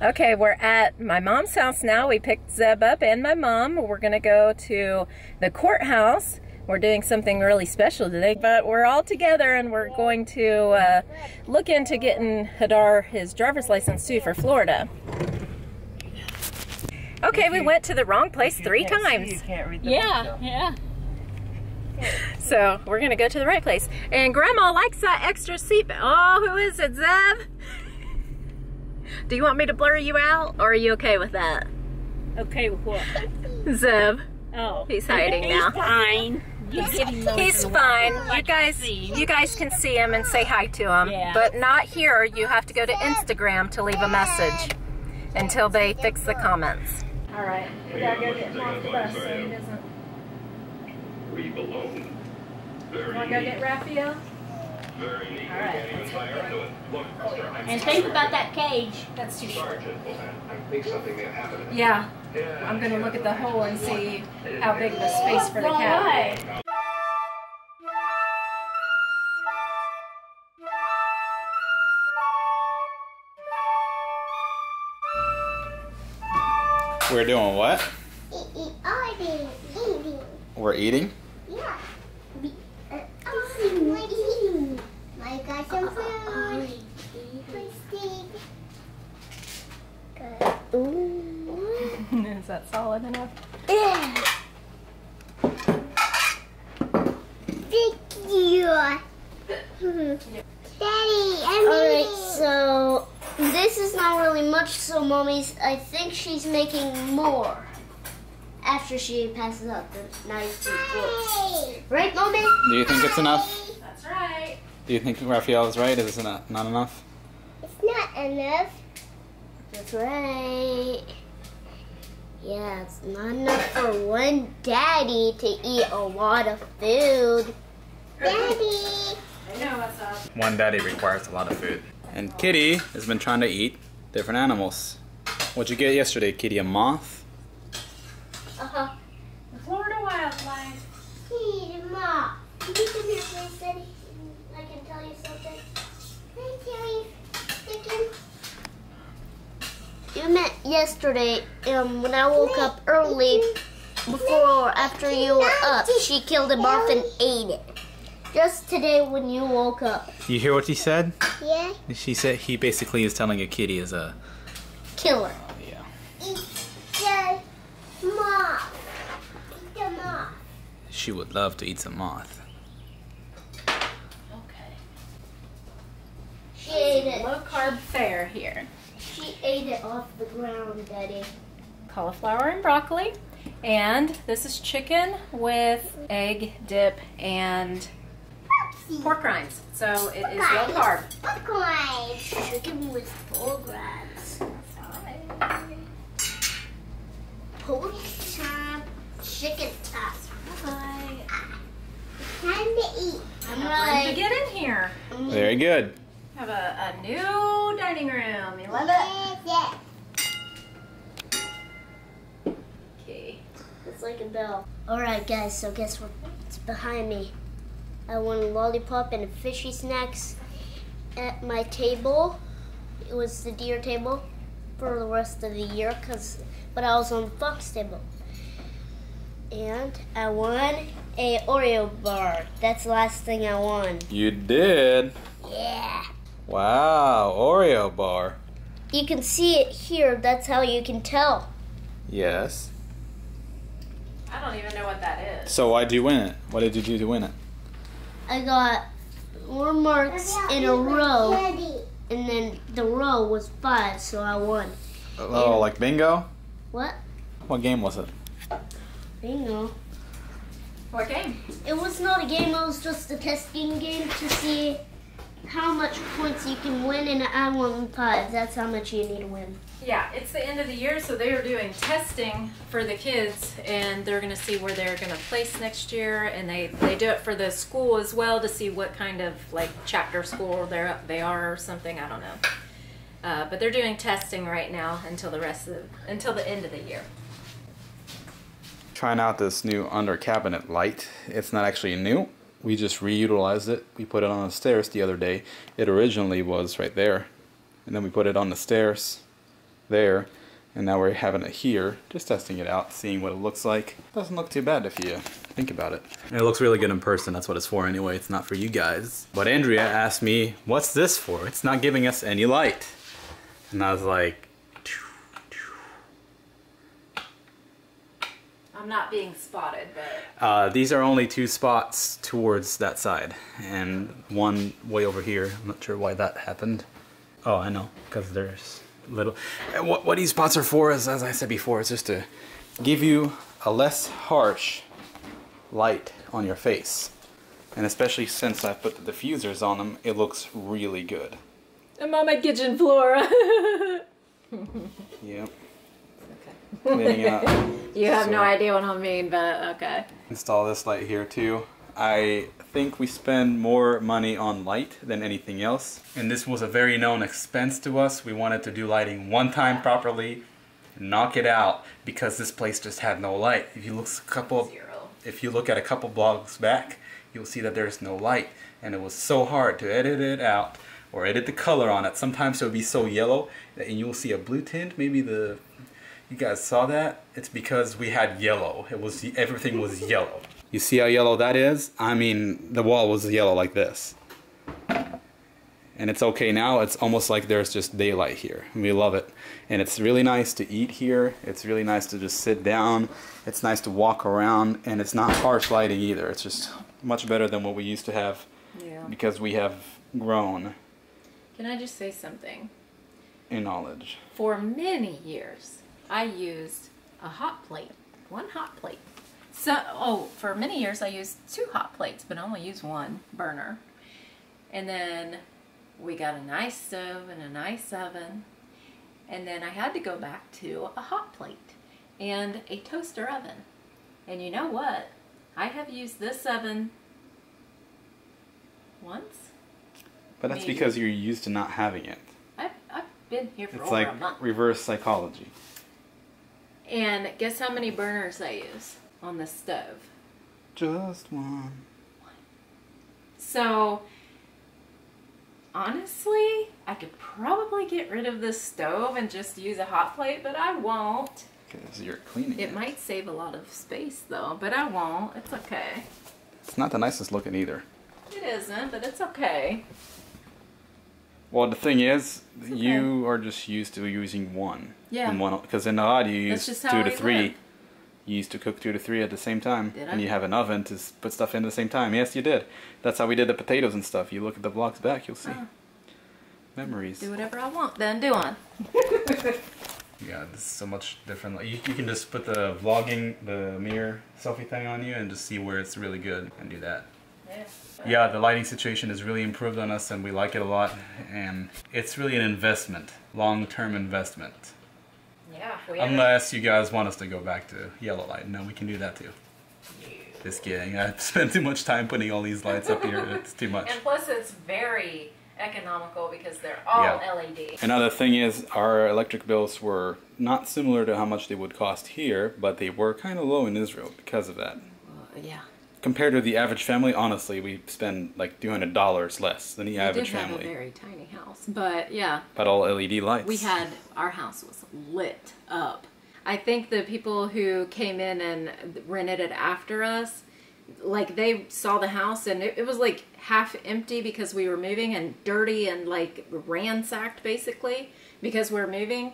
Okay, we're at my mom's house now. We picked Zeb up and my mom. We're gonna go to the courthouse. We're doing something really special today, but we're all together and we're going to look into getting Hadar his driver's license too for Florida. Okay, we went to the wrong place 3 times. Yeah. So we're gonna go to the right place. And Grandma likes that extra seat. Oh, who is it, Zeb? Do you want me to blur you out, or are you okay with that? Okay with what? Zeb. Oh. He's hiding now. He's fine. He's fine. You guys can see him and say hi to him. Yeah. But not here. You have to go to Instagram to leave a message until they fix the comments. Alright, we gotta go get him off the bus so he doesn't... Wanna go get Rafael? Alright, let's go. And think about that cage. That's too short. Yeah, I'm gonna look at the hole and see how big the space for the cat. We're doing what? Eating. We're eating? Yeah. Eating. I got some food. Is that solid enough? Yeah. Thank you. Daddy, alright, so this is not really much, so Mommy's, I think she's making more after she passes out the nice books. Right, Mommy? Do you think it's enough? That's right. Do you think Raphael is right? Is it not enough? It's not enough. That's right. Yeah, it's not enough for one daddy to eat a lot of food. Daddy! I know what's up. One daddy requires a lot of food. And Kitty has been trying to eat different animals. What'd you get yesterday, Kitty? A moth? Uh-huh. The Florida wildlife. Hey, Ma. Can you come here, please, Daddy? I can tell you something. Hi, Terry. Chicken. You met yesterday, when I woke up early, before or after you were up, she killed him off and ate it. Just today when you woke up. You hear what he said? Yeah? She said he basically is telling a kitty is a... Killer. Yeah. Eat the moth. Eat the moth. She would love to eat some moth. Okay. She ate it. Low carb fare here. She ate it off the ground, Daddy. Cauliflower and broccoli. And this is chicken with egg dip and pork rinds. So it is low carb. Pork rinds. Chicken with pork rinds. Pork chop. Chicken tops. Time to eat. I'm ready to get in here. Very good. Have a new dining room. You love it? Yeah. Okay. It's like a bell. Alright guys, so guess what's behind me? I won a lollipop and fishy snacks at my table. It was the deer table for the rest of the year, but I was on the fox table. And I won a Oreo bar. That's the last thing I won. You did? Yeah. Wow, Oreo bar. You can see it here. That's how you can tell. Yes. I don't even know what that is. So why'd you win it? What did you do to win it? I got 4 marks in a row, and then the row was 5, so I won. Oh, like bingo? What? What game was it? Bingo. What game? It was not a game, it was just a testing game to see how much points you can win, and I won 5. That's how much you need to win. Yeah, it's the end of the year, so they are doing testing for the kids, and they're going to see where they're going to place next year, and they do it for the school as well to see what kind of like chapter school they are or something. I don't know, but they're doing testing right now until the end of the year. Trying out this new under cabinet light. It's not actually new. We just reutilized it. We put it on the stairs the other day. It originally was right there, and then we put it on the stairs. there. And now we're having it here, just testing it out, seeing what it looks like. Doesn't look too bad if you think about it. And it looks really good in person, that's what it's for anyway, it's not for you guys. But Andrea asked me, what's this for? It's not giving us any light. And I was like, I'm not being spotted, but... these are only 2 spots towards that side, and 1 way over here. I'm not sure why that happened. Oh, I know, because there's little... What these spots are for is, as I said before, it's just to give you a less harsh light on your face. And especially since I put the diffusers on them, it looks really good. I'm on my kitchen floor. Yep. Okay. Cleaning out. You have no idea what I mean, but okay. Install this light here too. I think we spend more money on light than anything else. And this was a very known expense to us. We wanted to do lighting one time properly, knock it out, because this place just had no light. If you look at a couple blogs back, you'll see that there's no light. And it was so hard to edit it out or edit the color on it. Sometimes it would be so yellow that you'll see a blue tint. Maybe you guys saw that? It's because we had yellow. Everything was yellow. You see how yellow that is? I mean, the wall was yellow like this. And it's okay now. It's almost like there's just daylight here. We love it. And it's really nice to eat here. It's really nice to just sit down. It's nice to walk around. And it's not harsh lighting either. It's just much better than what we used to have. Yeah. Because we have grown. Can I just say something? In knowledge. For many years, I used a hot plate. 1 hot plate. So, for many years I used 2 hot plates, but I only used 1 burner. And then we got a nice stove and a nice oven. And then I had to go back to a hot plate and a toaster oven. And you know what? I have used this oven once. But that's because you're used to not having it. I've been here for it's over like a month. reverse psychology. And guess how many burners I use on the stove? Just 1. So, honestly, I could probably get rid of this stove and just use a hot plate, but I won't. Because you're cleaning it. It might save a lot of space though, but I won't. It's okay. It's not the nicest looking either. It isn't, but it's okay. Well, the thing is, you are just used to using 1. Yeah. Because in the odd, you use 2 to 3. Live. You used to cook 2 to 3 at the same time. Did I? And you have an oven to put stuff in at the same time. Yes, you did. That's how we did the potatoes and stuff. You look at the vlogs back, you'll see. Memories. Do whatever I want, then do on. Yeah, this is so much different. You can just put the vlogging, the mirror selfie thing on you and just see where it's really good and do that. Yeah, the lighting situation has really improved on us and we like it a lot. And it's really an investment, long-term investment. Yeah. Unless you guys want us to go back to yellow light. No, we can do that too. Just kidding. I've spent too much time putting all these lights up here. It's too much. And plus it's very economical because they're all LED. Another thing is our electric bills were not similar to how much they would cost here, but they were kind of low in Israel because of that. Yeah. Compared to the average family, honestly, we spend like $200 less than the average family. We did have a very tiny house, but yeah. But all LED lights. Our house was lit up. I think the people who came in and rented it after us, like they saw the house and it was like half empty because we were moving and dirty and like ransacked basically because we're moving.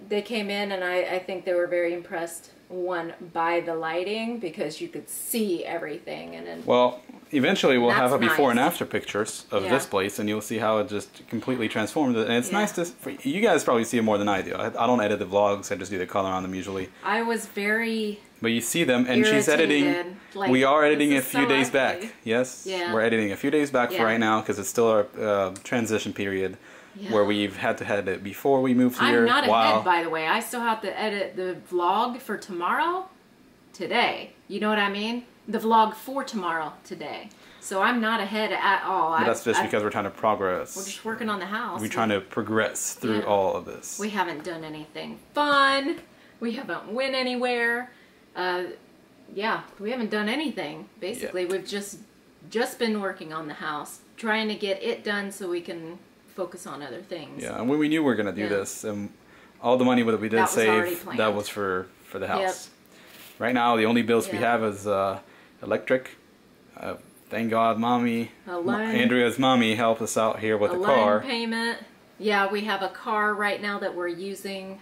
They came in and I think they were very impressed, one, by the lighting because you could see everything. And then, well, eventually we'll have a before nice. And after pictures of this place and you'll see how it just completely transformed. And it's nice to, you guys probably see it more than I do. I don't edit the vlogs, I just do the color on them usually. I was very But you see them and she's editing, like, we are editing a few so days ugly. back. Yes, Yeah. we're editing a few days back for right now because it's still our transition period. Yeah. Where we've had to edit it before we moved here. I'm not ahead, by the way. I still have to edit the vlog for tomorrow, today. You know what I mean? The vlog for tomorrow, today. So I'm not ahead at all. But that's just because we're trying to progress. We're just working on the house. We're trying to progress through all of this. We haven't done anything fun. We haven't went anywhere. Yeah, we haven't done anything. Basically, we've just been working on the house, trying to get it done so we can focus on other things. Yeah, and when we knew we were going to do this, all the money that we did That was already save, planned. that was for the house. Right now, the only bills we have is electric. Thank God, Mommy, Andrea's mommy helped us out here with the car. Loan payment. Yeah, we have a car right now that we're using.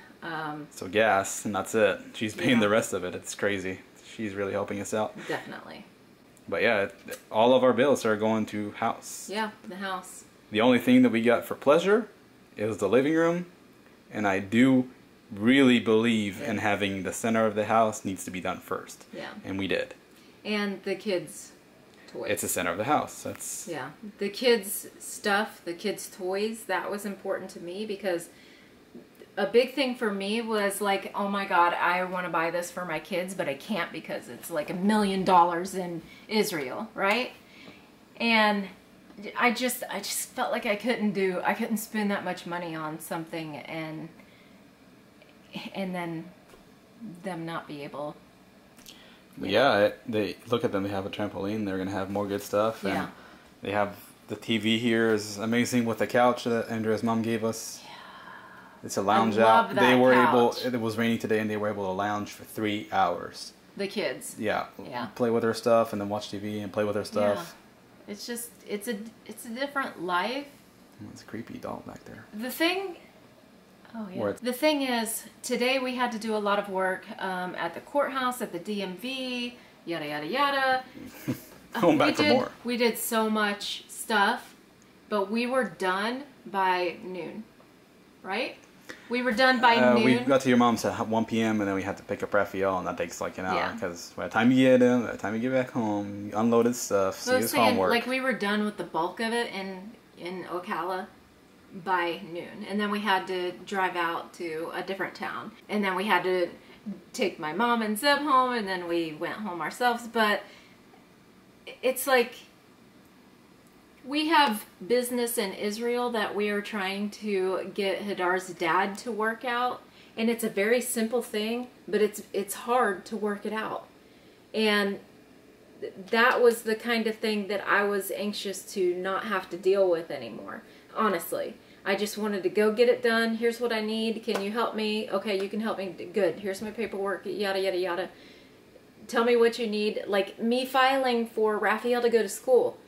So gas, and that's it. She's paying the rest of it. It's crazy. She's really helping us out. Definitely. But yeah, all of our bills are going to house. Yeah, the house. The only thing that we got for pleasure is the living room, and I do really believe in having the center of the house needs to be done first. Yeah. And we did. And the kids' toys. It's the center of the house. That's yeah. The kids' stuff, the kids' toys, that was important to me because a big thing for me was like, oh my God, I want to buy this for my kids, but I can't because it's like $1 million in Israel, right? And I just felt like I couldn't spend that much money on something and then them not be able. Yeah, they look at them. They have a trampoline. They're gonna have more good stuff. Yeah. And they have the TV here is amazing with the couch that Andrea's mom gave us. Yeah. It's a lounge out. They were able. It was raining today, and they were able to lounge for 3 hours. The kids. Yeah. Yeah. Play with their stuff and then watch TV and play with their stuff. Yeah. It's just it's a different life. It's a creepy dog back there. The thing. Oh yeah. The thing is, today we had to do a lot of work at the courthouse, at the DMV, yada yada yada. Going back for more. We did so much stuff, but we were done by noon, right? We were done by noon. We got to your mom's at 1 p.m. and then we had to pick up Rafael, and that takes like an hour because by the time you get him, by the time you get back home, you unload his stuff, see his homework. Like we were done with the bulk of it in Ocala by noon, and then we had to drive out to a different town, and then we had to take my mom and Zeb home, and then we went home ourselves. But it's like we have business in Israel that we are trying to get Hadar's dad to work out, and it's a very simple thing, but it's hard to work it out. And that was the kind of thing that I was anxious to not have to deal with anymore. Honestly, I just wanted to go get it done. Here's what I need. Can you help me? Okay, you can help me. Good. Here's my paperwork. Yada, yada, yada. Tell me what you need. Like me filing for Rafael to go to school.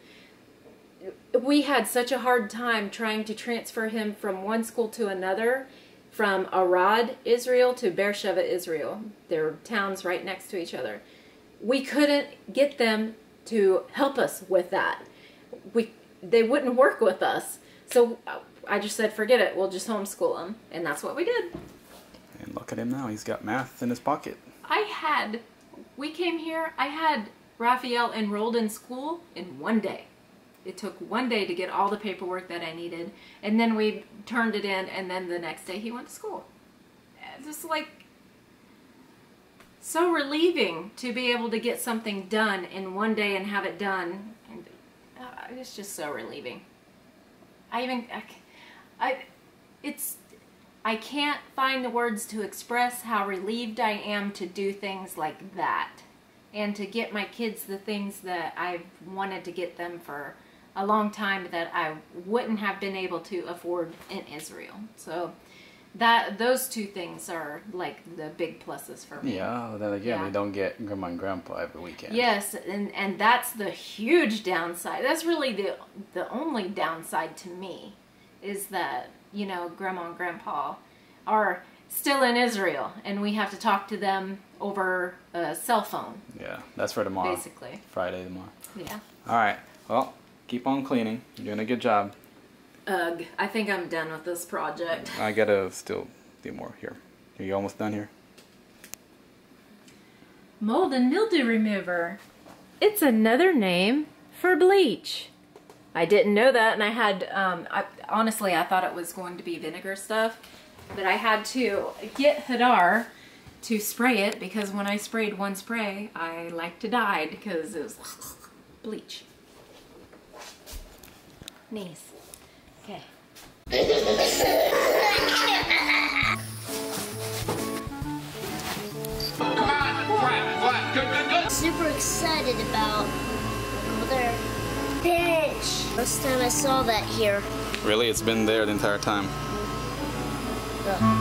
We had such a hard time trying to transfer him from one school to another, from Arad, Israel to Beersheba, Israel. They're towns right next to each other. We couldn't get them to help us with that. They wouldn't work with us. So I just said, forget it. We'll just homeschool him. And that's what we did. And look at him now. He's got math in his pocket. We came here, I had Rafael enrolled in school in 1 day. It took 1 day to get all the paperwork that I needed. And then we turned it in, and then the next day he went to school. Just like so relieving to be able to get something done in 1 day and have it done. And it's just so relieving. I can't find the words to express how relieved I am to do things like that and to get my kids the things that I've wanted to get them for a long time that I wouldn't have been able to afford in Israel. So those two things are like the big pluses for me. Yeah, then again, we don't get Grandma and Grandpa every weekend. Yes, and that's the huge downside. That's really the only downside to me is that, you know, Grandma and Grandpa are still in Israel and we have to talk to them over a cell phone. Yeah, that's for tomorrow. Basically. Friday tomorrow. Yeah. All right. Well, keep on cleaning. You're doing a good job. Ugh, I think I'm done with this project. I gotta still do more here. Are you almost done here? Mold and mildew remover. It's another name for bleach. I didn't know that, and I had, honestly, I thought it was going to be vinegar stuff, but I had to get Hadar to spray it because when I sprayed one spray, I like to die because it was bleach. Knees. Okay. Super excited about another fish. First time I saw that here. Really? It's been there the entire time. Ugh.